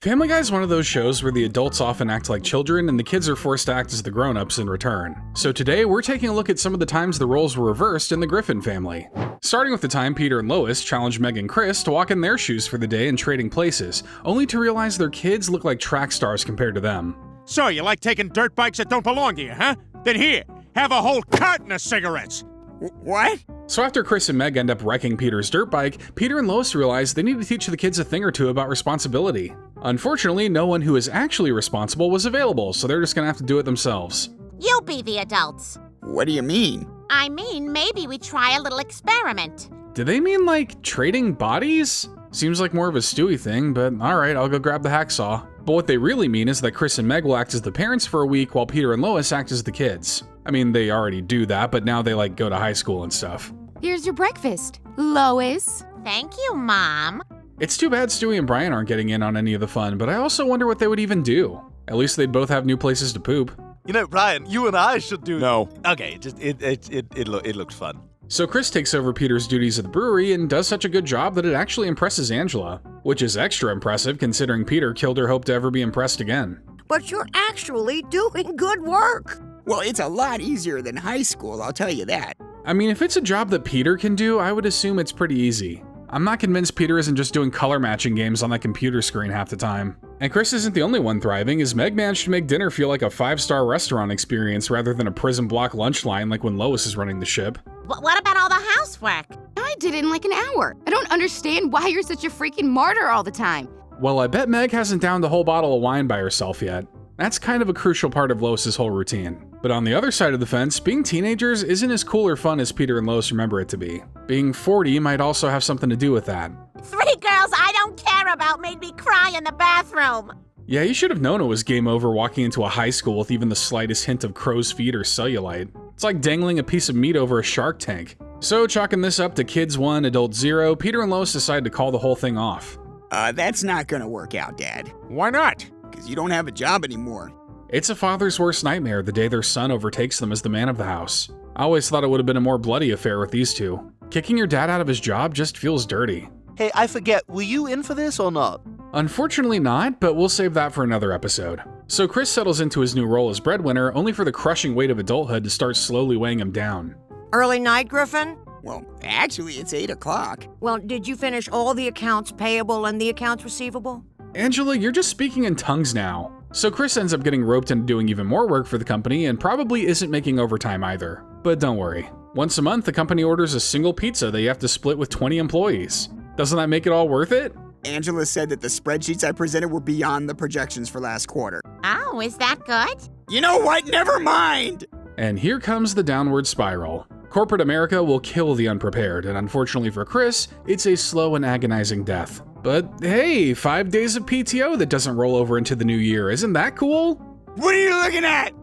Family Guy is one of those shows where the adults often act like children and the kids are forced to act as the grown-ups in return. So today, we're taking a look at some of the times the roles were reversed in the Griffin family. Starting with the time Peter and Lois challenged Meg and Chris to walk in their shoes for the day and trading places, only to realize their kids look like track stars compared to them. So, you like taking dirt bikes that don't belong to you, huh? Then here, have a whole carton of cigarettes. What? So after Chris and Meg end up wrecking Peter's dirt bike, Peter and Lois realize they need to teach the kids a thing or two about responsibility. Unfortunately, no one who is actually responsible was available, so they're just gonna have to do it themselves. You be the adults. What do you mean? I mean, maybe we try a little experiment. Do they mean like trading bodies? Seems like more of a Stewie thing, but alright, I'll go grab the hacksaw. But what they really mean is that Chris and Meg will act as the parents for a week while Peter and Lois act as the kids. I mean, they already do that, but now they like go to high school and stuff. Here's your breakfast, Lois. Thank you, Mom. It's too bad Stewie and Brian aren't getting in on any of the fun, but I also wonder what they would even do. At least they'd both have new places to poop. You know, Brian, you and I should do... No. Okay, just it looks fun. So Chris takes over Peter's duties at the brewery and does such a good job that it actually impresses Angela, which is extra impressive considering Peter killed her hope to ever be impressed again. But you're actually doing good work. Well, it's a lot easier than high school, I'll tell you that. I mean, if it's a job that Peter can do, I would assume it's pretty easy. I'm not convinced Peter isn't just doing color matching games on that computer screen half the time. And Chris isn't the only one thriving, as Meg managed to make dinner feel like a 5-star restaurant experience rather than a prison block lunch line like when Lois is running the ship. What about all the housework? I did it in like an hour. I don't understand why you're such a freaking martyr all the time. Well, I bet Meg hasn't downed a whole bottle of wine by herself yet. That's kind of a crucial part of Lois's whole routine. But on the other side of the fence, being teenagers isn't as cool or fun as Peter and Lois remember it to be. Being 40 might also have something to do with that. 3 girls I don't care about made me cry in the bathroom. Yeah, you should have known it was game over walking into a high school with even the slightest hint of crow's feet or cellulite. It's like dangling a piece of meat over a shark tank. So, chalking this up to kids 1, adult 0, Peter and Lois decide to call the whole thing off. That's not gonna work out, Dad. Why not? Because you don't have a job anymore. It's a father's worst nightmare the day their son overtakes them as the man of the house. I always thought it would have been a more bloody affair with these two. Kicking your dad out of his job just feels dirty. Hey, I forget, were you in for this or not? Unfortunately not, but we'll save that for another episode. So Chris settles into his new role as breadwinner, only for the crushing weight of adulthood to start slowly weighing him down. Early night, Griffin? Well, actually, it's 8 o'clock. Well, did you finish all the accounts payable and the accounts receivable? Angela, you're just speaking in tongues now. So Chris ends up getting roped into doing even more work for the company and probably isn't making overtime either. But don't worry. Once a month, the company orders a single pizza that you have to split with 20 employees. Doesn't that make it all worth it? Angela said that the spreadsheets I presented were beyond the projections for last quarter. Oh, is that good? You know what? Never mind! And here comes the downward spiral. Corporate America will kill the unprepared, and unfortunately for Chris, it's a slow and agonizing death. But hey, 5 days of PTO that doesn't roll over into the new year, isn't that cool? What are you looking at?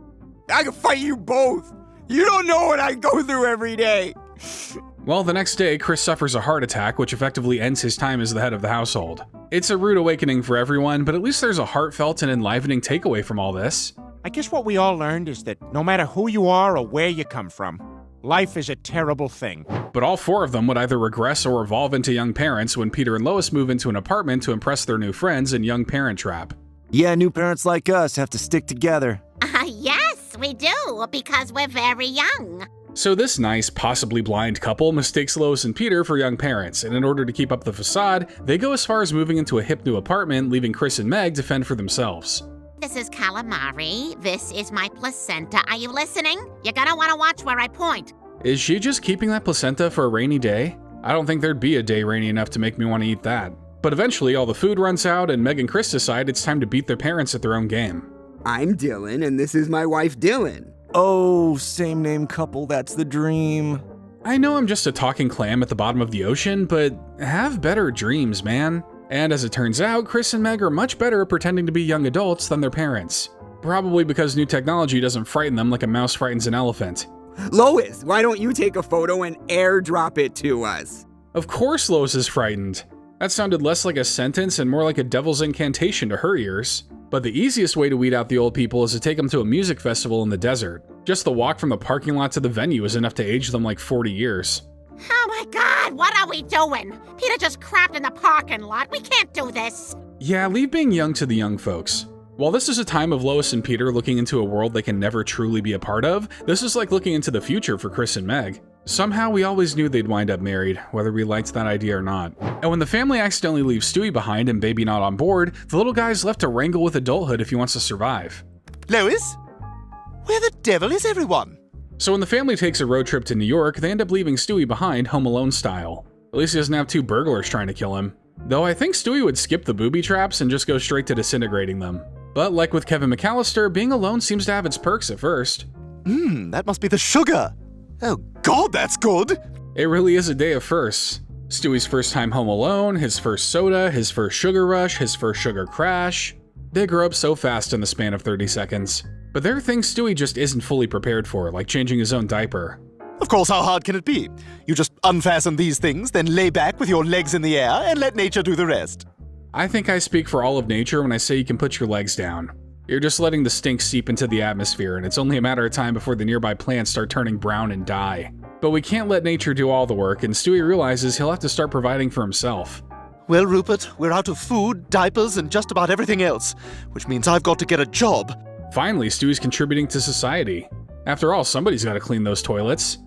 I can fight you both. You don't know what I go through every day. Well, the next day, Chris suffers a heart attack, which effectively ends his time as the head of the household. It's a rude awakening for everyone, but at least there's a heartfelt and enlivening takeaway from all this. I guess what we all learned is that no matter who you are or where you come from, life is a terrible thing. But all 4 of them would either regress or evolve into young parents when Peter and Lois move into an apartment to impress their new friends in Young Parent Trap. Yeah, new parents like us have to stick together. Yes, we do, because we're very young. So this nice, possibly blind couple mistakes Lois and Peter for young parents, and in order to keep up the facade, they go as far as moving into a hip new apartment, leaving Chris and Meg to fend for themselves. This is calamari. This is my placenta. Are you listening? You're gonna wanna watch where I point. Is she just keeping that placenta for a rainy day? I don't think there'd be a day rainy enough to make me want to eat that. But eventually all the food runs out and Meg and Chris decide it's time to beat their parents at their own game. I'm Dylan, and this is my wife, Dylan. Oh, same name couple, that's the dream. I know I'm just a talking clam at the bottom of the ocean, but have better dreams, man. And as it turns out, Chris and Meg are much better at pretending to be young adults than their parents. Probably because new technology doesn't frighten them like a mouse frightens an elephant. Lois, why don't you take a photo and airdrop it to us? Of course Lois is frightened. That sounded less like a sentence and more like a devil's incantation to her ears. But the easiest way to weed out the old people is to take them to a music festival in the desert. Just the walk from the parking lot to the venue is enough to age them like 40 years. Oh my God, what are we doing? Peter just crapped in the parking lot. We can't do this. Yeah, leave being young to the young folks. While this is a time of Lois and Peter looking into a world they can never truly be a part of, this is like looking into the future for Chris and Meg. Somehow we always knew they'd wind up married, whether we liked that idea or not. And when the family accidentally leaves Stewie behind and Baby not on board, the little guy's left to wrangle with adulthood if he wants to survive. Lois? Where the devil is everyone? So when the family takes a road trip to New York, they end up leaving Stewie behind Home Alone style. At least he doesn't have 2 burglars trying to kill him. Though I think Stewie would skip the booby traps and just go straight to disintegrating them. But like with Kevin McAllister, being alone seems to have its perks at first. That must be the sugar. Oh God, that's good. It really is a day of firsts. Stewie's first time home alone, his first soda, his first sugar rush, his first sugar crash. They grow up so fast in the span of 30 seconds. But there are things Stewie just isn't fully prepared for, like changing his own diaper. Of course, how hard can it be? You just unfasten these things, then lay back with your legs in the air and let nature do the rest. I think I speak for all of nature when I say you can put your legs down. You're just letting the stink seep into the atmosphere, and it's only a matter of time before the nearby plants start turning brown and die. But we can't let nature do all the work, and Stewie realizes he'll have to start providing for himself. Well, Rupert, we're out of food, diapers, and just about everything else, which means I've got to get a job. Finally, Stewie's contributing to society. After all, somebody's got to clean those toilets.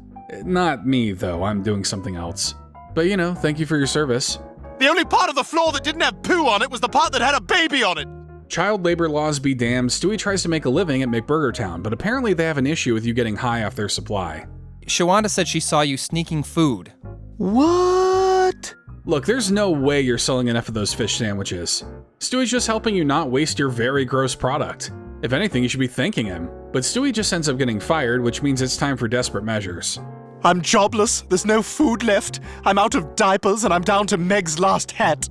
Not me, though. I'm doing something else. But you know, thank you for your service. The only part of the floor that didn't have poo on it was the part that had a baby on it. Child labor laws be damned, Stewie tries to make a living at McBurgertown, but apparently they have an issue with you getting high off their supply. Shawanda said she saw you sneaking food. What? Look, there's no way you're selling enough of those fish sandwiches. Stewie's just helping you not waste your very gross product. If anything, you should be thanking him. But Stewie just ends up getting fired, which means it's time for desperate measures. I'm jobless, there's no food left, I'm out of diapers, and I'm down to Meg's last hat.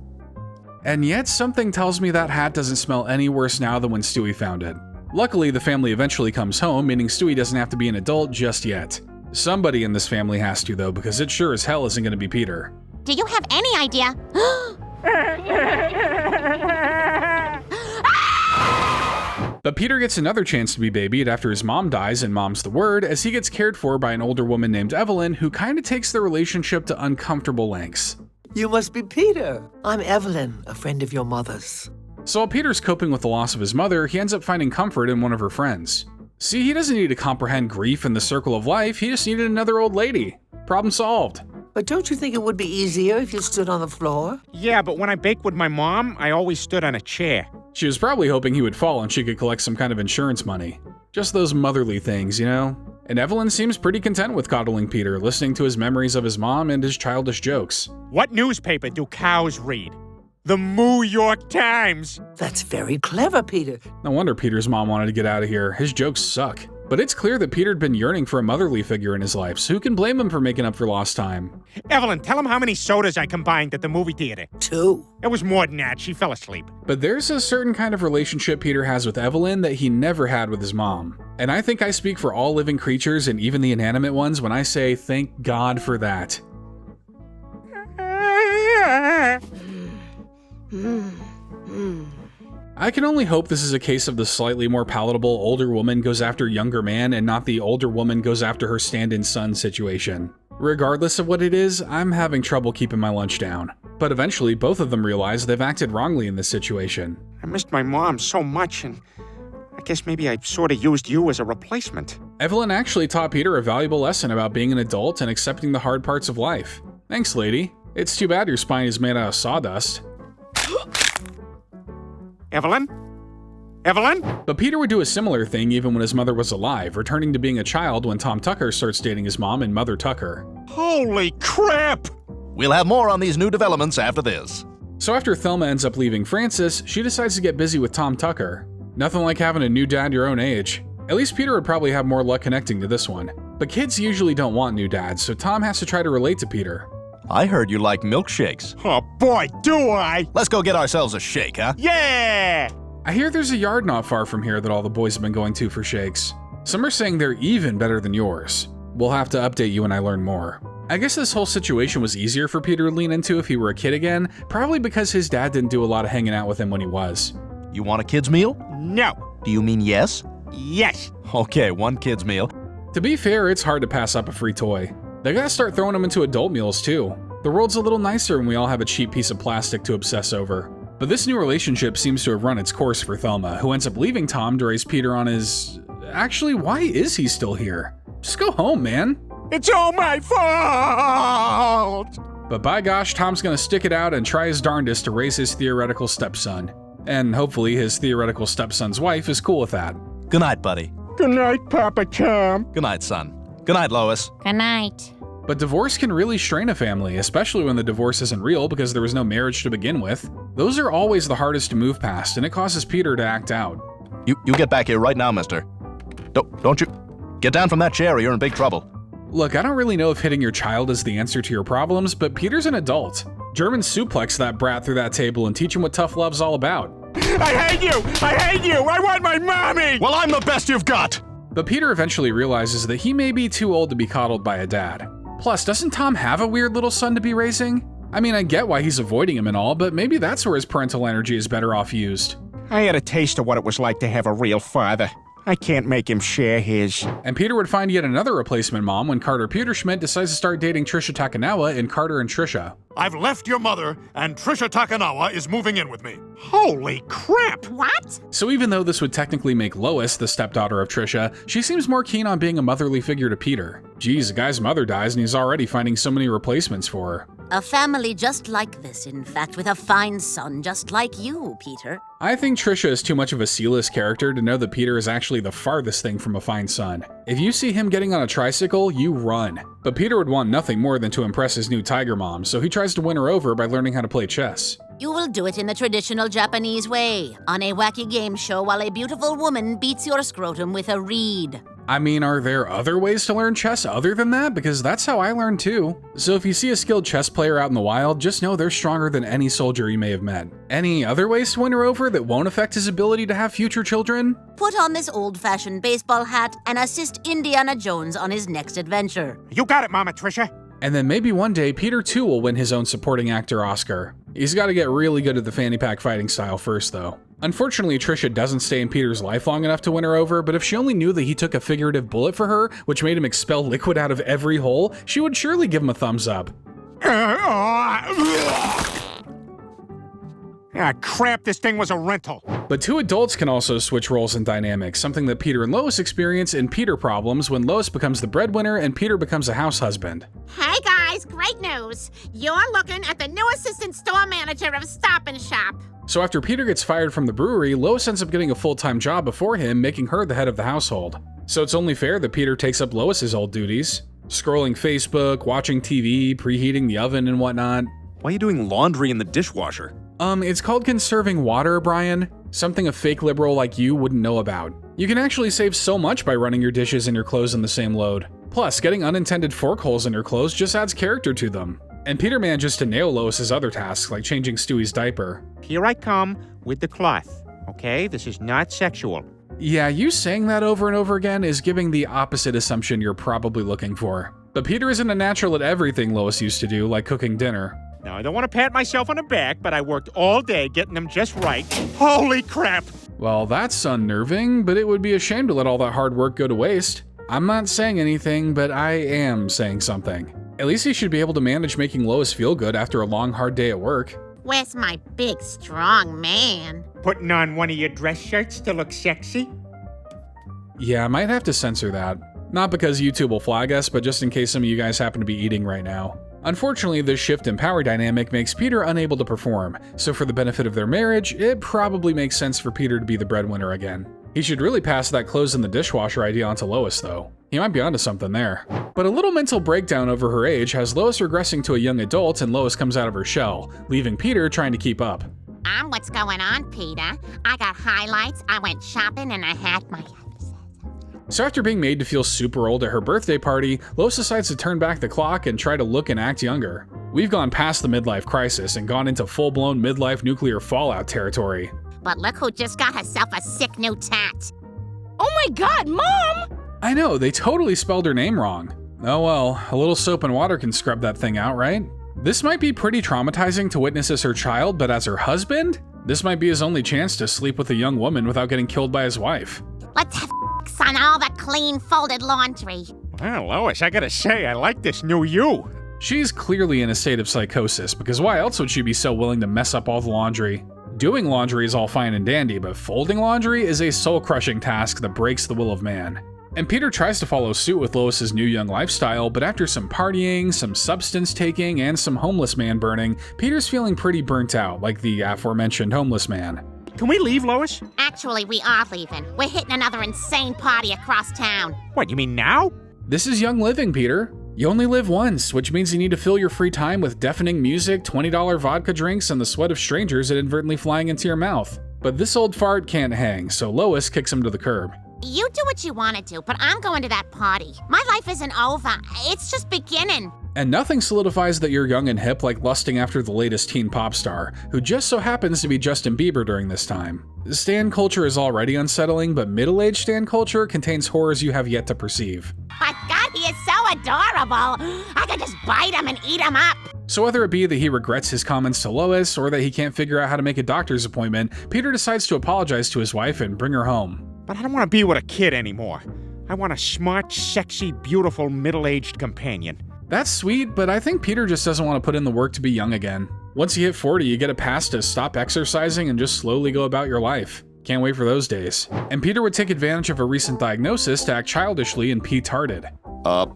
And yet something tells me that hat doesn't smell any worse now than when Stewie found it. Luckily, the family eventually comes home, meaning Stewie doesn't have to be an adult just yet. Somebody in this family has to, though, because it sure as hell isn't going to be Peter. Do you have any idea? But Peter gets another chance to be babied after his mom dies in Mom's the Word, as he gets cared for by an older woman named Evelyn, who kinda takes the relationship to uncomfortable lengths. You must be Peter. I'm Evelyn, a friend of your mother's. So while Peter's coping with the loss of his mother, he ends up finding comfort in one of her friends. See, he doesn't need to comprehend grief in the circle of life, he just needed another old lady. Problem solved. But don't you think it would be easier if you stood on the floor? Yeah, but when I baked with my mom, I always stood on a chair. She was probably hoping he would fall and she could collect some kind of insurance money. Just those motherly things, you know? And Evelyn seems pretty content with coddling Peter, listening to his memories of his mom and his childish jokes. What newspaper do cows read? The New York Times. That's very clever, Peter. No wonder Peter's mom wanted to get out of here. His jokes suck. But it's clear that Peter'd been yearning for a motherly figure in his life, so who can blame him for making up for lost time? Evelyn, tell him how many sodas I combined at the movie theater. 2. It was more than that. She fell asleep. But there's a certain kind of relationship Peter has with Evelyn that he never had with his mom. And I think I speak for all living creatures and even the inanimate ones when I say thank God for that. I can only hope this is a case of the slightly more palatable older woman goes after younger man and not the older woman goes after her stand-in son situation. Regardless of what it is, I'm having trouble keeping my lunch down. But eventually, both of them realize they've acted wrongly in this situation. I missed my mom so much, and I guess maybe I sort of used you as a replacement. Evelyn actually taught Peter a valuable lesson about being an adult and accepting the hard parts of life. Thanks, lady. It's too bad your spine is made out of sawdust. Evelyn? Evelyn? But Peter would do a similar thing even when his mother was alive, returning to being a child when Tom Tucker starts dating his mom and Mother Tucker. Holy crap! We'll have more on these new developments after this. So after Thelma ends up leaving Francis, she decides to get busy with Tom Tucker. Nothing like having a new dad your own age. At least Peter would probably have more luck connecting to this one. But kids usually don't want new dads, so Tom has to try to relate to Peter. I heard you like milkshakes. Oh boy, do I! Let's go get ourselves a shake, huh? Yeah! I hear there's a yard not far from here that all the boys have been going to for shakes. Some are saying they're even better than yours. We'll have to update you when I learn more. I guess this whole situation was easier for Peter to lean into if he were a kid again, probably because his dad didn't do a lot of hanging out with him when he was. You want a kid's meal? No. Do you mean yes? Yes. Okay, one kid's meal. To be fair, it's hard to pass up a free toy. They gotta start throwing them into adult meals too. The world's a little nicer when we all have a cheap piece of plastic to obsess over. But this new relationship seems to have run its course for Thelma, who ends up leaving Tom to raise Peter on his... Actually, why is he still here? Just go home, man. It's all my fault! But by gosh, Tom's gonna stick it out and try his darndest to raise his theoretical stepson. And hopefully his theoretical stepson's wife is cool with that. Good night, buddy. Good night, Papa Tom. Good night, son. Good night, Lois. Good night. But divorce can really strain a family, especially when the divorce isn't real because there was no marriage to begin with. Those are always the hardest to move past, and it causes Peter to act out. You get back here right now, mister. Don't you... Get down from that chair or you're in big trouble. Look, I don't really know if hitting your child is the answer to your problems, but Peter's an adult. German suplex that brat through that table and teach him what tough love's all about. I hate you! I hate you! I want my mommy! Well, I'm the best you've got! But Peter eventually realizes that he may be too old to be coddled by a dad. Plus, doesn't Tom have a weird little son to be raising? I mean, I get why he's avoiding him and all, but maybe that's where his parental energy is better off used. I had a taste of what it was like to have a real father. I can't make him share his. And Peter would find yet another replacement mom when Carter Peterschmidt decides to start dating Trisha Takanawa in Carter and Trisha. I've left your mother, and Trisha Takanawa is moving in with me. Holy crap! What? So even though this would technically make Lois the stepdaughter of Trisha, she seems more keen on being a motherly figure to Peter. Geez, the guy's mother dies and he's already finding so many replacements for her. A family just like this, in fact, with a fine son just like you, Peter. I think Trisha is too much of a C-list character to know that Peter is actually the farthest thing from a fine son. If you see him getting on a tricycle, you run. But Peter would want nothing more than to impress his new tiger mom, so he tries to win her over by learning how to play chess. You will do it in the traditional Japanese way, on a wacky game show while a beautiful woman beats your scrotum with a reed. I mean, are there other ways to learn chess other than that? Because that's how I learned too. So if you see a skilled chess player out in the wild, just know they're stronger than any soldier you may have met. Any other ways to win her over that won't affect his ability to have future children? Put on this old-fashioned baseball hat and assist Indiana Jones on his next adventure. You got it, Mama Trisha. And then maybe one day, Peter too will win his own supporting actor Oscar. He's got to get really good at the fanny pack fighting style first though. Unfortunately, Trisha doesn't stay in Peter's life long enough to win her over, but if she only knew that he took a figurative bullet for her, which made him expel liquid out of every hole, she would surely give him a thumbs up. Ah, crap, this thing was a rental. But two adults can also switch roles and dynamics, something that Peter and Lois experience in Peter Problems when Lois becomes the breadwinner and Peter becomes a house husband. Hey guys, great news. You're looking at the new assistant store manager of Stop and Shop. So after Peter gets fired from the brewery, Lois ends up getting a full-time job before him, making her the head of the household. So it's only fair that Peter takes up Lois's old duties. Scrolling Facebook, watching TV, preheating the oven and whatnot. Why are you doing laundry in the dishwasher? It's called conserving water, Brian. Something a fake liberal like you wouldn't know about. You can actually save so much by running your dishes and your clothes in the same load. Plus, getting unintended fork holes in your clothes just adds character to them. And Peter manages to nail Lois's other tasks, like changing Stewie's diaper. Here I come with the cloth, okay? This is not sexual. Yeah, you saying that over and over again is giving the opposite assumption you're probably looking for. But Peter isn't a natural at everything Lois used to do, like cooking dinner. Now, I don't want to pat myself on the back, but I worked all day getting them just right. Holy crap! Well, that's unnerving, but it would be a shame to let all that hard work go to waste. I'm not saying anything, but I am saying something. At least he should be able to manage making Lois feel good after a long, hard day at work. Where's my big, strong man? Putting on one of your dress shirts to look sexy? Yeah, I might have to censor that. Not because YouTube will flag us, but just in case some of you guys happen to be eating right now. Unfortunately, this shift in power dynamic makes Peter unable to perform, so for the benefit of their marriage, it probably makes sense for Peter to be the breadwinner again. He should really pass that clothes in the dishwasher idea onto Lois, though. He might be onto something there. But a little mental breakdown over her age has Lois regressing to a young adult, and Lois comes out of her shell, leaving Peter trying to keep up. What's going on, Peter? I got highlights, I went shopping, and I had my... So after being made to feel super old at her birthday party, Lois decides to turn back the clock and try to look and act younger. We've gone past the midlife crisis and gone into full-blown midlife nuclear fallout territory. But look who just got herself a sick new tat. Oh my god, Mom! I know, they totally spelled her name wrong. Oh well, a little soap and water can scrub that thing out, right? This might be pretty traumatizing to witness as her child, but as her husband? This might be his only chance to sleep with a young woman without getting killed by his wife. Let's have on all the clean, folded laundry. Well, Lois, I gotta say, I like this new you. She's clearly in a state of psychosis, because why else would she be so willing to mess up all the laundry? Doing laundry is all fine and dandy, but folding laundry is a soul-crushing task that breaks the will of man. And Peter tries to follow suit with Lois's new young lifestyle, but after some partying, some substance taking, and some homeless man burning, Peter's feeling pretty burnt out, like the aforementioned homeless man. Can we leave, Lois? Actually, we are leaving. We're hitting another insane party across town. What, you mean now? This is young living, Peter. You only live once, which means you need to fill your free time with deafening music, $20 vodka drinks, and the sweat of strangers inadvertently flying into your mouth. But this old fart can't hang, so Lois kicks him to the curb. You do what you want to do, but I'm going to that party. My life isn't over. It's just beginning. And nothing solidifies that you're young and hip like lusting after the latest teen pop star, who just so happens to be Justin Bieber during this time. Stan culture is already unsettling, but middle-aged Stan culture contains horrors you have yet to perceive. My God, he is so adorable. I could just bite him and eat him up. So whether it be that he regrets his comments to Lois, or that he can't figure out how to make a doctor's appointment, Peter decides to apologize to his wife and bring her home. But I don't want to be with a kid anymore. I want a smart, sexy, beautiful, middle-aged companion. That's sweet, but I think Peter just doesn't want to put in the work to be young again. Once you hit 40, you get a pass to stop exercising and just slowly go about your life. Can't wait for those days. And Peter would take advantage of a recent diagnosis to act childishly and retarded.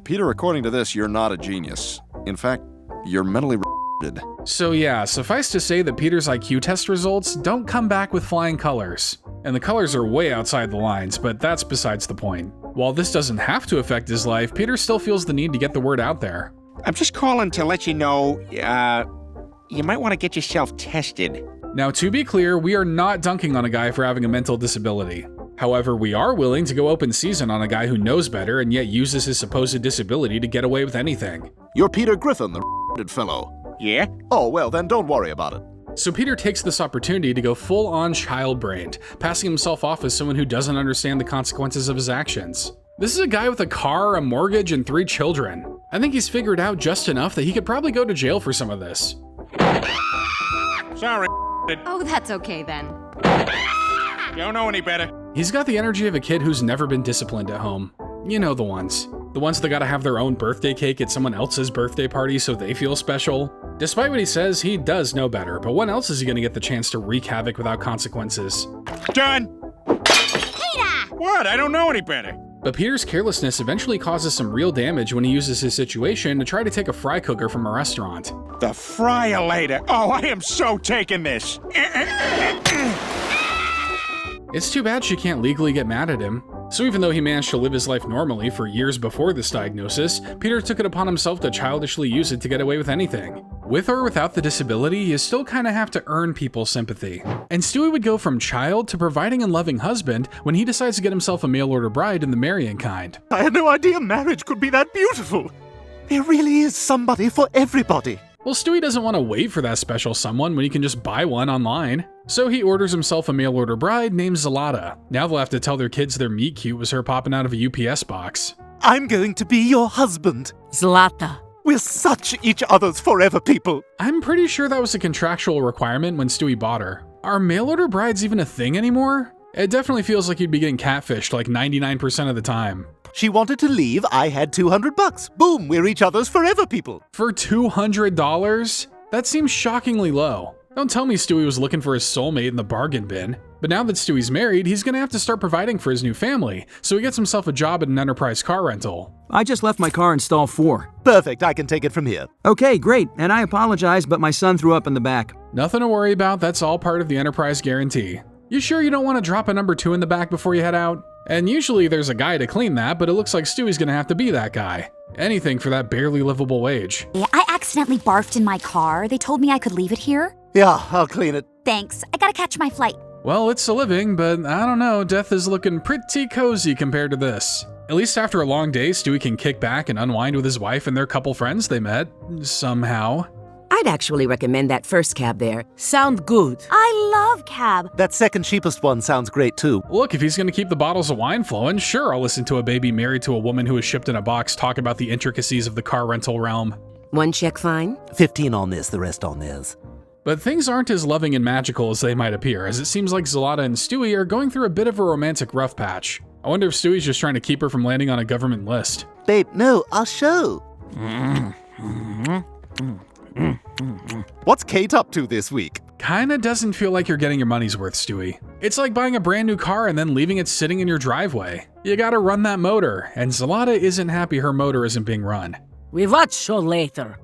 Peter, according to this, you're not a genius. In fact, you're mentally retarded. So yeah, suffice to say that Peter's IQ test results don't come back with flying colors. And the colors are way outside the lines, but that's besides the point. While this doesn't have to affect his life, Peter still feels the need to get the word out there. I'm just calling to let you know, you might want to get yourself tested. Now, to be clear, we are not dunking on a guy for having a mental disability. However, we are willing to go open season on a guy who knows better and yet uses his supposed disability to get away with anything. You're Peter Griffin, the retarded fellow. Yeah? Oh, well, then don't worry about it. So Peter takes this opportunity to go full-on child-brained, passing himself off as someone who doesn't understand the consequences of his actions. This is a guy with a car, a mortgage, and 3 children. I think he's figured out just enough that he could probably go to jail for some of this. Sorry. Oh, that's okay then. Don't know any better. He's got the energy of a kid who's never been disciplined at home. You know the ones. The ones that gotta have their own birthday cake at someone else's birthday party so they feel special. Despite what he says, he does know better, but when else is he gonna get the chance to wreak havoc without consequences? Done! Peter! What? I don't know any better. But Peter's carelessness eventually causes some real damage when he uses his situation to try to take a fry cooker from a restaurant. The fryer later. Oh, I am so taking this. It's too bad she can't legally get mad at him. So even though he managed to live his life normally for years before this diagnosis, Peter took it upon himself to childishly use it to get away with anything. With or without the disability, you still kinda have to earn people's sympathy. And Stewie would go from child to providing and loving husband when he decides to get himself a mail-order bride in the marrying kind. I had no idea marriage could be that beautiful. There really is somebody for everybody. Well, Stewie doesn't want to wait for that special someone when he can just buy one online. So he orders himself a mail-order bride named Zalata. Now they'll have to tell their kids their meet cute was her popping out of a UPS box. I'm going to be your husband. Zlata. We're such each other's forever people. I'm pretty sure that was a contractual requirement when Stewie bought her. Are mail-order brides even a thing anymore? It definitely feels like you'd be getting catfished like 99% of the time. She wanted to leave, I had $200. Boom, we're each other's forever people. For $200? That seems shockingly low. Don't tell me Stewie was looking for his soulmate in the bargain bin. But now that Stewie's married, he's gonna have to start providing for his new family, so he gets himself a job at an enterprise car rental. I just left my car in stall 4. Perfect, I can take it from here. Okay, great, and I apologize, but my son threw up in the back. Nothing to worry about, that's all part of the enterprise guarantee. You sure you don't want to drop a number 2 in the back before you head out? And usually there's a guy to clean that, but it looks like Stewie's gonna have to be that guy. Anything for that barely livable wage. I accidentally barfed in my car. They told me I could leave it here. Yeah, I'll clean it. Thanks. I gotta catch my flight. Well, it's a living, but I don't know, death is looking pretty cozy compared to this. At least after a long day, Stewie can kick back and unwind with his wife and their couple friends they met, somehow. I'd actually recommend that first cab there. Sound good. I love cab. That second cheapest one sounds great too. Look, if he's gonna keep the bottles of wine flowing, sure, I'll listen to a baby married to a woman who was shipped in a box talk about the intricacies of the car rental realm. 1 check fine? 15 on this, the rest on theirs. But things aren't as loving and magical as they might appear, as it seems like Zalata and Stewie are going through a bit of a romantic rough patch. I wonder if Stewie's just trying to keep her from landing on a government list. Babe, no, I'll show. What's Kate up to this week? Kinda doesn't feel like you're getting your money's worth, Stewie. It's like buying a brand new car and then leaving it sitting in your driveway. You gotta run that motor, and Zalata isn't happy her motor isn't being run. We watch show later.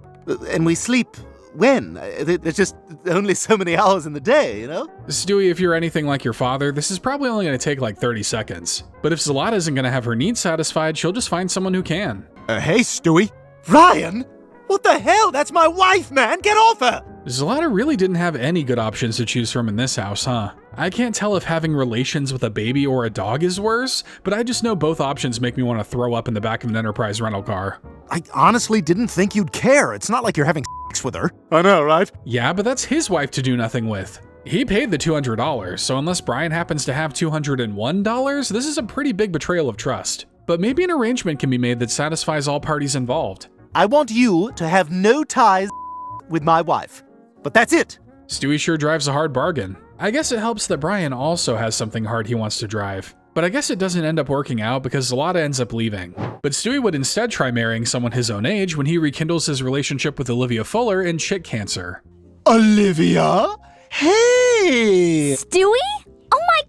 And we sleep when? There's just only so many hours in the day, you know? Stewie, if you're anything like your father, this is probably only gonna take like 30 seconds. But if Zalata isn't gonna have her needs satisfied, she'll just find someone who can. Hey, Stewie. Ryan? What the hell? That's my wife, man! Get off her! Zalata really didn't have any good options to choose from in this house, huh? I can't tell if having relations with a baby or a dog is worse, but I just know both options make me want to throw up in the back of an Enterprise rental car. I honestly didn't think you'd care. It's not like you're having sex with her. I know, right? Yeah, but that's his wife to do nothing with. He paid the $200, so unless Brian happens to have $201, this is a pretty big betrayal of trust. But maybe an arrangement can be made that satisfies all parties involved. I want you to have no ties with my wife. But that's it. Stewie sure drives a hard bargain. I guess it helps that Brian also has something hard he wants to drive. But I guess it doesn't end up working out because Zalata ends up leaving. But Stewie would instead try marrying someone his own age when he rekindles his relationship with Olivia Fuller in Chick Cancer. Olivia? Hey! Stewie? Oh my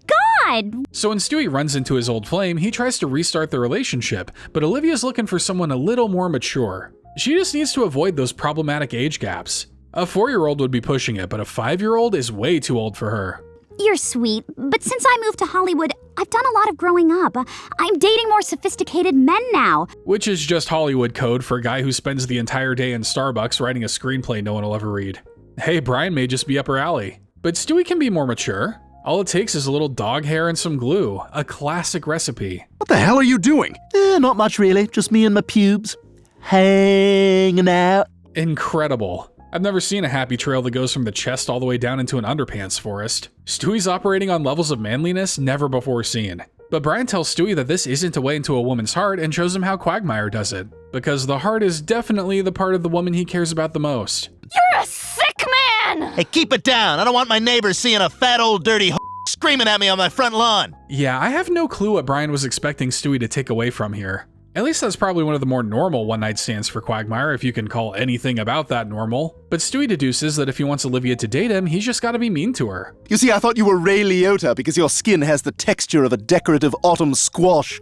god! So when Stewie runs into his old flame, he tries to restart the relationship, but Olivia's looking for someone a little more mature. She just needs to avoid those problematic age gaps. A 4-year-old would be pushing it, but a 5-year-old is way too old for her. You're sweet, but since I moved to Hollywood, I've done a lot of growing up. I'm dating more sophisticated men now. Which is just Hollywood code for a guy who spends the entire day in Starbucks writing a screenplay no one will ever read. Hey, Brian may just be up her alley. But Stewie can be more mature. All it takes is a little dog hair and some glue. A classic recipe. What the hell are you doing? Not much really, just me and my pubes. Hanging out. Incredible. I've never seen a happy trail that goes from the chest all the way down into an underpants forest. Stewie's operating on levels of manliness never before seen. But Brian tells Stewie that this isn't a way into a woman's heart and shows him how Quagmire does it. Because the heart is definitely the part of the woman he cares about the most. You're a sick man! Hey, keep it down. I don't want my neighbors seeing a fat old dirty screaming at me on my front lawn. Yeah, I have no clue what Brian was expecting Stewie to take away from here. At least that's probably one of the more normal one-night stands for Quagmire, if you can call anything about that normal. But Stewie deduces that if he wants Olivia to date him, he's just gotta be mean to her. You see, I thought you were Ray Liotta because your skin has the texture of a decorative autumn squash.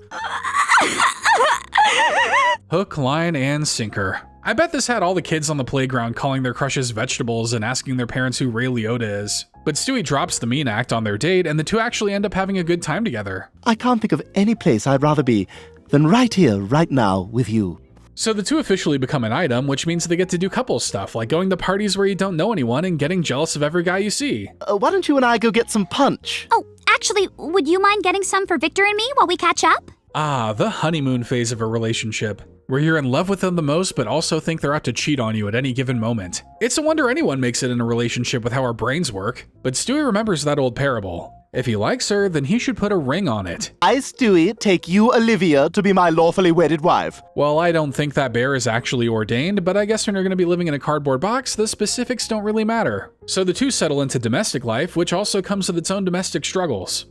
Hook, line, and sinker. I bet this had all the kids on the playground calling their crushes vegetables and asking their parents who Ray Liotta is. But Stewie drops the mean act on their date, and the two actually end up having a good time together. I can't think of any place I'd rather be than right here, right now, with you. So the two officially become an item, which means they get to do couple stuff, like going to parties where you don't know anyone and getting jealous of every guy you see. Why don't you and I go get some punch? Oh, actually, would you mind getting some for Victor and me while we catch up? Ah, the honeymoon phase of a relationship, where you're in love with them the most but also think they're out to cheat on you at any given moment. It's a wonder anyone makes it in a relationship with how our brains work, but Stewie remembers that old parable. If he likes her, then he should put a ring on it. I, Stewie, take you, Olivia, to be my lawfully wedded wife. Well, I don't think that bear is actually ordained, but I guess when you're going to be living in a cardboard box, the specifics don't really matter. So the two settle into domestic life, which also comes with its own domestic struggles.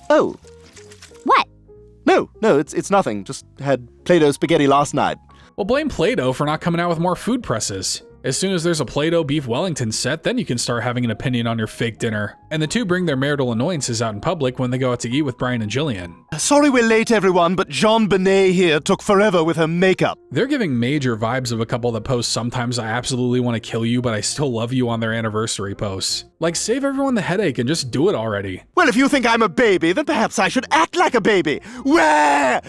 Oh. What? No, it's nothing. Just had Play-Doh spaghetti last night. Well, blame Play-Doh for not coming out with more food presses. As soon as there's a Play-Doh beef Wellington set, then you can start having an opinion on your fake dinner. And the two bring their marital annoyances out in public when they go out to eat with Brian and Jillian. Sorry we're late, everyone, but Jean Benet here took forever with her makeup. They're giving major vibes of a couple that posts "sometimes I absolutely want to kill you, but I still love you" on their anniversary posts. Like, save everyone the headache and just do it already. Well, if you think I'm a baby, then perhaps I should act like a baby. Where?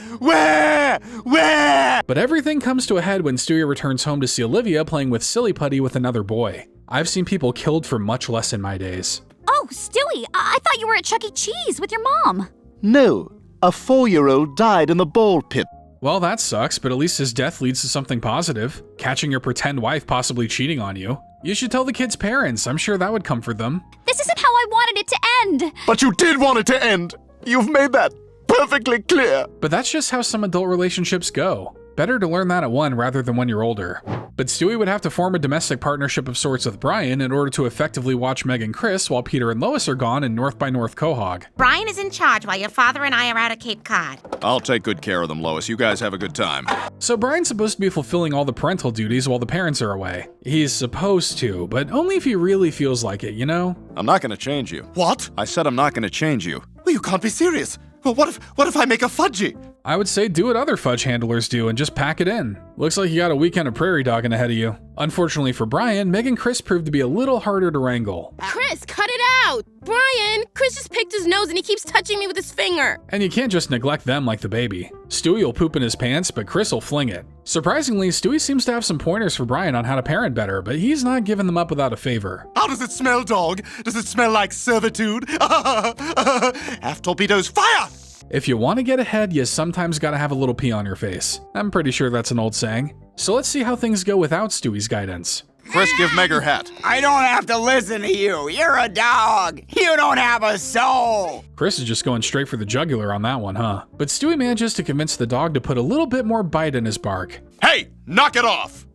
But everything comes to a head when Stewie returns home to see Olivia playing with Silly Putty with another boy. I've seen people killed for much less in my days. Oh, Stewie, I thought you were at Chuck E. Cheese with your mom. No, a 4-year-old died in the ball pit. Well, that sucks, but at least his death leads to something positive. Catching your pretend wife possibly cheating on you. You should tell the kid's parents. I'm sure that would comfort them. This isn't how I wanted it to end. But you did want it to end. You've made that perfectly clear. But that's just how some adult relationships go. Better to learn that at 1 rather than when you're older. But Stewie would have to form a domestic partnership of sorts with Brian in order to effectively watch Meg and Chris while Peter and Lois are gone in North by North Quahog. Brian is in charge while your father and I are out of Cape Cod. I'll take good care of them, Lois. You guys have a good time. So Brian's supposed to be fulfilling all the parental duties while the parents are away. He's supposed to, but only if he really feels like it, you know? I'm not gonna change you. What? I said I'm not gonna change you. Well, you can't be serious. Well, what if I make a fudgy? I would say do what other fudge handlers do and just pack it in. Looks like you got a weekend of prairie dogging ahead of you. Unfortunately for Brian, Meg and Chris proved to be a little harder to wrangle. Chris, cut it out! Brian, Chris just picked his nose and he keeps touching me with his finger. And you can't just neglect them like the baby. Stewie will poop in his pants, but Chris will fling it. Surprisingly, Stewie seems to have some pointers for Brian on how to parent better, but he's not giving them up without a favor. How does it smell, dog? Does it smell like servitude? Half torpedoes, fire! If you want to get ahead, you sometimes gotta have a little pee on your face. I'm pretty sure that's an old saying. So let's see how things go without Stewie's guidance. Chris, give Meg her hat. I don't have to listen to you. You're a dog. You don't have a soul. Chris is just going straight for the jugular on that one, huh? But Stewie manages to convince the dog to put a little bit more bite in his bark. Hey, knock it off!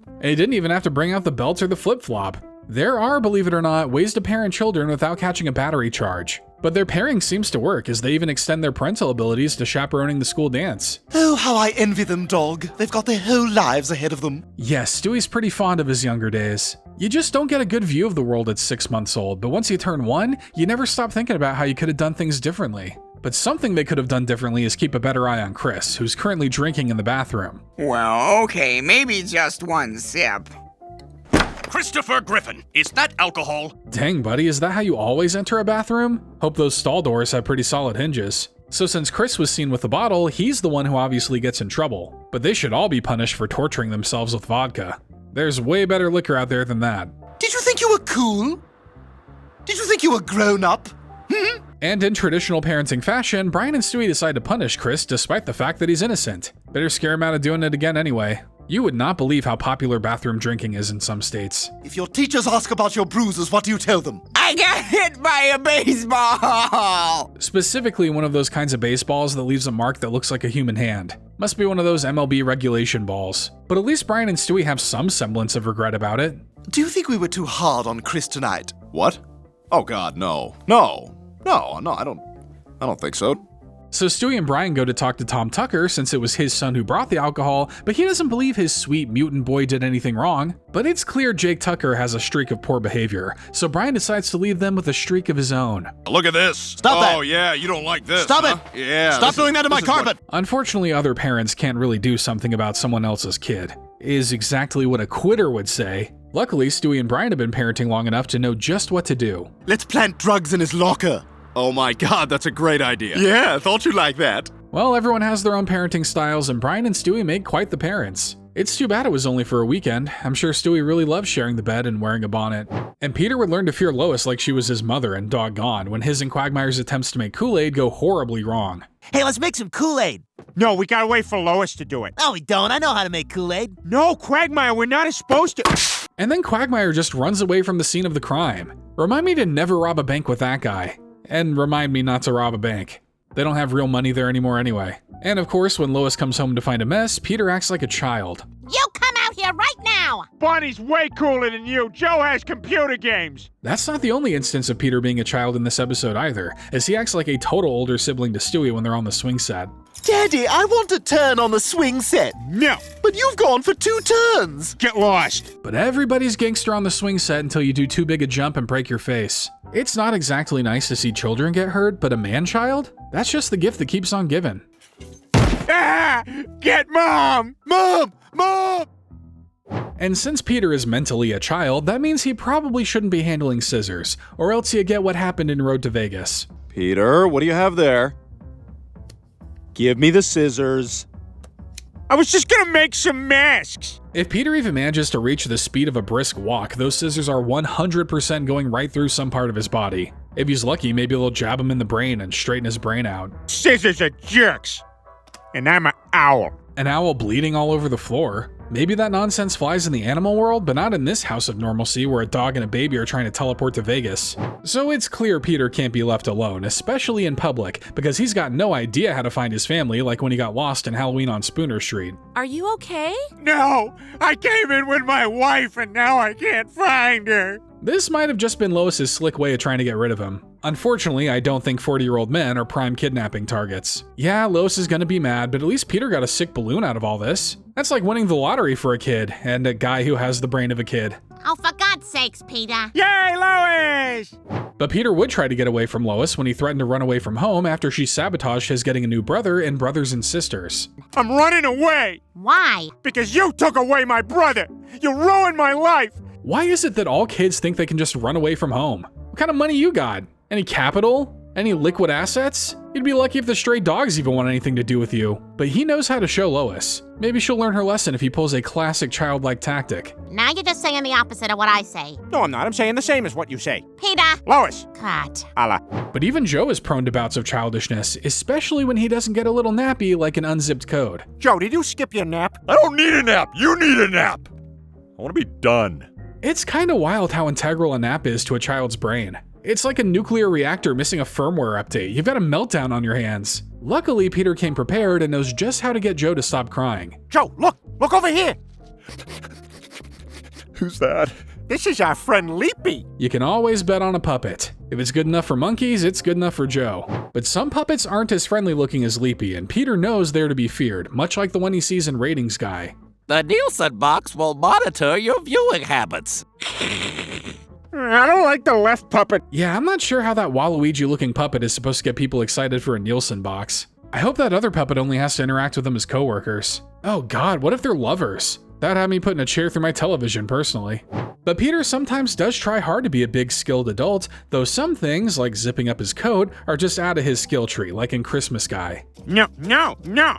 And he didn't even have to bring out the belt or the flip-flop. There are, believe it or not, ways to parent children without catching a battery charge. But their pairing seems to work, as they even extend their parental abilities to chaperoning the school dance. Oh, how I envy them, dog. They've got their whole lives ahead of them. Yes, Stewie's pretty fond of his younger days. You just don't get a good view of the world at 6 months old, but once you turn 1, you never stop thinking about how you could have done things differently. But something they could have done differently is keep a better eye on Chris, who's currently drinking in the bathroom. Well, okay, maybe just 1 sip. Christopher Griffin, is that alcohol? Dang, buddy, is that how you always enter a bathroom? Hope those stall doors have pretty solid hinges. So since Chris was seen with the bottle, he's the one who obviously gets in trouble. But they should all be punished for torturing themselves with vodka. There's way better liquor out there than that. Did you think you were cool? Did you think you were grown up? And in traditional parenting fashion, Brian and Stewie decide to punish Chris despite the fact that he's innocent. Better scare him out of doing it again anyway. You would not believe how popular bathroom drinking is in some states. If your teachers ask about your bruises, what do you tell them? I got hit by a baseball! Specifically one of those kinds of baseballs that leaves a mark that looks like a human hand. Must be one of those MLB regulation balls. But at least Brian and Stewie have some semblance of regret about it. Do you think we were too hard on Chris tonight? What? Oh God, no. No, I don't think so. So Stewie and Brian go to talk to Tom Tucker since it was his son who brought the alcohol, but he doesn't believe his sweet mutant boy did anything wrong. But it's clear Jake Tucker has a streak of poor behavior, so Brian decides to leave them with a streak of his own. Look at this. Stop that. Oh yeah, you don't like this. Stop huh? it. Yeah. Stop doing that to my carpet. Unfortunately, other parents can't really do something about someone else's kid. Is exactly what a quitter would say. Luckily, Stewie and Brian have been parenting long enough to know just what to do. Let's plant drugs in his locker. Oh my God, that's a great idea. Yeah, thought you'd like that. Well, everyone has their own parenting styles, and Brian and Stewie make quite the parents. It's too bad it was only for a weekend. I'm sure Stewie really loves sharing the bed and wearing a bonnet. And Peter would learn to fear Lois like she was his mother and doggone when his and Quagmire's attempts to make Kool-Aid go horribly wrong. Hey, let's make some Kool-Aid. No, we gotta wait for Lois to do it. No, we don't. I know how to make Kool-Aid. No, Quagmire, we're not supposed to. And then Quagmire just runs away from the scene of the crime. Remind me to never rob a bank with that guy. And remind me not to rob a bank. They don't have real money there anymore anyway. And of course, when Lois comes home to find a mess, Peter acts like a child. You come out here right now! Bonnie's way cooler than you. Joe has computer games. That's not the only instance of Peter being a child in this episode either, as he acts like a total older sibling to Stewie when they're on the swing set. Daddy, I want to turn on the swing set. No. But you've gone for 2 turns. Get lost. But everybody's gangster on the swing set until you do too big a jump and break your face. It's not exactly nice to see children get hurt, but a man-child? That's just the gift that keeps on giving. Ah! Get Mom! Mom! Mom! And since Peter is mentally a child, that means he probably shouldn't be handling scissors, or else you get what happened in Road to Vegas. Peter, what do you have there? Give me the scissors. I was just gonna make some masks. If Peter even manages to reach the speed of a brisk walk, those scissors are 100% going right through some part of his body. If he's lucky, maybe they'll jab him in the brain and straighten his brain out. Scissors are jerks. And I'm an owl. An owl bleeding all over the floor. Maybe that nonsense flies in the animal world, but not in this house of normalcy where a dog and a baby are trying to teleport to Vegas. So it's clear Peter can't be left alone, especially in public, because he's got no idea how to find his family, like when he got lost in Halloween on Spooner Street. Are you okay? No, I came in with my wife and now I can't find her. This might have just been Lois's slick way of trying to get rid of him. Unfortunately, I don't think 40-year-old men are prime kidnapping targets. Yeah, Lois is gonna be mad, but at least Peter got a sick balloon out of all this. That's like winning the lottery for a kid, and a guy who has the brain of a kid. Oh, for God's sakes, Peter. Yay, Lois! But Peter would try to get away from Lois when he threatened to run away from home after she sabotaged his getting a new brother and brothers and sisters. I'm running away! Why? Because you took away my brother! You ruined my life! Why is it that all kids think they can just run away from home? What kind of money you got? Any capital? Any liquid assets? You'd be lucky if the stray dogs even want anything to do with you. But he knows how to show Lois. Maybe she'll learn her lesson if he pulls a classic childlike tactic. Now you're just saying the opposite of what I say. No, I'm not. I'm saying the same as what you say. Peter! Lois! Cut. Allah. But even Joe is prone to bouts of childishness, especially when he doesn't get a little nappy like an unzipped code. Joe, did you skip your nap? I don't need a nap. You need a nap. I want to be done. It's kinda wild how integral a nap is to a child's brain. It's like a nuclear reactor missing a firmware update. You've got a meltdown on your hands. Luckily, Peter came prepared and knows just how to get Joe to stop crying. Joe, look! Look over here! Who's that? This is our friend Leapy. You can always bet on a puppet. If it's good enough for monkeys, it's good enough for Joe. But some puppets aren't as friendly looking as Leapy, and Peter knows they're to be feared, much like the one he sees in Ratings Guy. The Nielsen box will monitor your viewing habits. I don't like the left puppet. Yeah, I'm not sure how that Waluigi-looking puppet is supposed to get people excited for a Nielsen box. I hope that other puppet only has to interact with them as coworkers. Oh god, what if they're lovers? That'd have me putting a chair through my television, personally. But Peter sometimes does try hard to be a big, skilled adult, though some things, like zipping up his coat, are just out of his skill tree, like in Christmas Guy. No,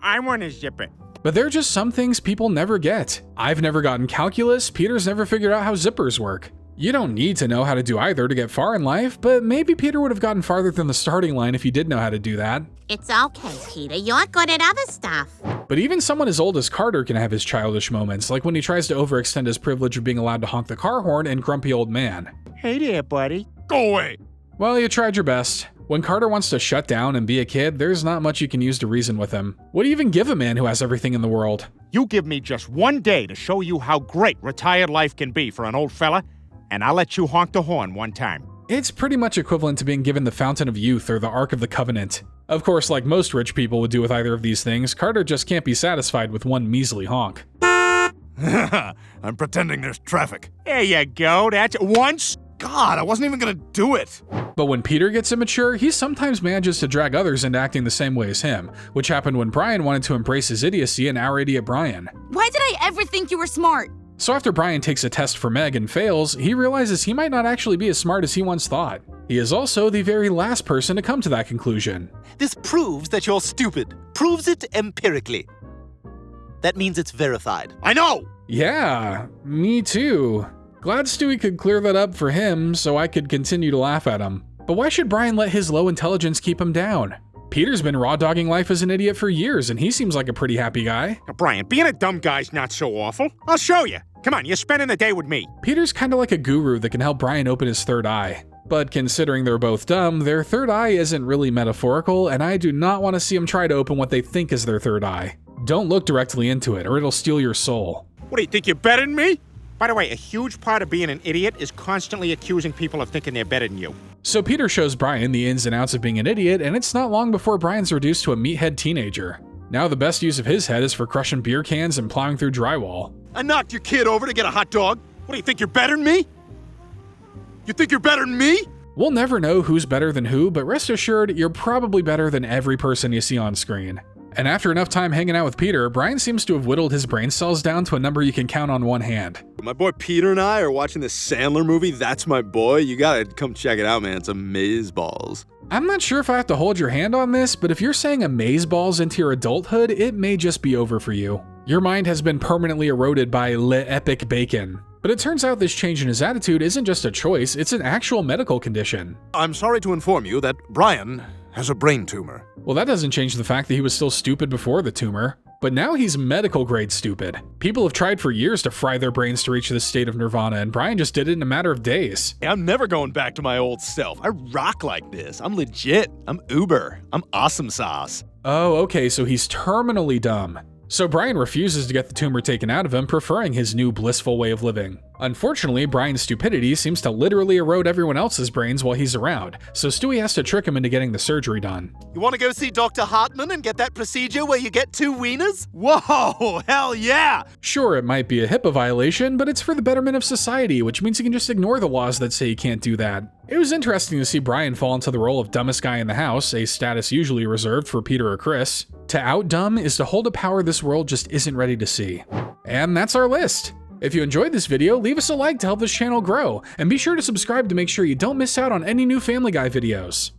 I want to zip it. But there are just some things people never get. I've never gotten calculus, Peter's never figured out how zippers work. You don't need to know how to do either to get far in life, but maybe Peter would have gotten farther than the starting line if he did know how to do that. It's okay, Peter. You're good at other stuff. But even someone as old as Carter can have his childish moments, like when he tries to overextend his privilege of being allowed to honk the car horn in Grumpy Old Man. Hey there, buddy. Go away. Well, you tried your best. When Carter wants to shut down and be a kid, there's not much you can use to reason with him. What do you even give a man who has everything in the world? You give me just one day to show you how great retired life can be for an old fella, and I'll let you honk the horn one time. It's pretty much equivalent to being given the Fountain of Youth or the Ark of the Covenant. Of course, like most rich people would do with either of these things, Carter just can't be satisfied with one measly honk. I'm pretending there's traffic. There you go, that's once. God, I wasn't even gonna do it. But when Peter gets immature, he sometimes manages to drag others into acting the same way as him, which happened when Brian wanted to embrace his idiocy in Our Idiot Brian. Why did I ever think you were smart? So after Brian takes a test for Meg and fails, he realizes he might not actually be as smart as he once thought. He is also the very last person to come to that conclusion. This proves that you're stupid. Proves it empirically. That means it's verified. I know! Yeah, me too. Glad Stewie could clear that up for him so I could continue to laugh at him. But why should Brian let his low intelligence keep him down? Peter's been raw-dogging life as an idiot for years, and he seems like a pretty happy guy. Now, Brian, being a dumb guy's not so awful. I'll show you. Come on, you're spending the day with me. Peter's kinda like a guru that can help Brian open his third eye. But considering they're both dumb, their third eye isn't really metaphorical, and I do not want to see them try to open what they think is their third eye. Don't look directly into it, or it'll steal your soul. What, do you think you're better than me? By the way, a huge part of being an idiot is constantly accusing people of thinking they're better than you. So Peter shows Brian the ins and outs of being an idiot, and it's not long before Brian's reduced to a meathead teenager. Now the best use of his head is for crushing beer cans and plowing through drywall. I knocked your kid over to get a hot dog. What, do you think you're better than me? You think you're better than me? We'll never know who's better than who, but rest assured, you're probably better than every person you see on screen. And after enough time hanging out with Peter, Brian seems to have whittled his brain cells down to a number you can count on one hand. My boy Peter and I are watching this Sandler movie, That's My Boy. You gotta come check it out, man. It's amazeballs. I'm not sure if I have to hold your hand on this, but if you're saying amazeballs into your adulthood, it may just be over for you. Your mind has been permanently eroded by Le Epic Bacon. But it turns out this change in his attitude isn't just a choice, it's an actual medical condition. I'm sorry to inform you that Brian has a brain tumor. Well, that doesn't change the fact that he was still stupid before the tumor. But now he's medical grade stupid. People have tried for years to fry their brains to reach this state of nirvana, and Brian just did it in a matter of days. I'm never going back to my old self. I rock like this. I'm legit. I'm uber. I'm awesome sauce. Oh, okay, so he's terminally dumb. So Brian refuses to get the tumor taken out of him, preferring his new blissful way of living. Unfortunately, Brian's stupidity seems to literally erode everyone else's brains while he's around, so Stewie has to trick him into getting the surgery done. You want to go see Dr. Hartman and get that procedure where you get 2 wieners? Whoa, hell yeah! Sure, it might be a HIPAA violation, but it's for the betterment of society, which means you can just ignore the laws that say you can't do that. It was interesting to see Brian fall into the role of dumbest guy in the house, a status usually reserved for Peter or Chris. To out-dumb is to hold a power this world just isn't ready to see. And that's our list. If you enjoyed this video, leave us a like to help this channel grow, and be sure to subscribe to make sure you don't miss out on any new Family Guy videos.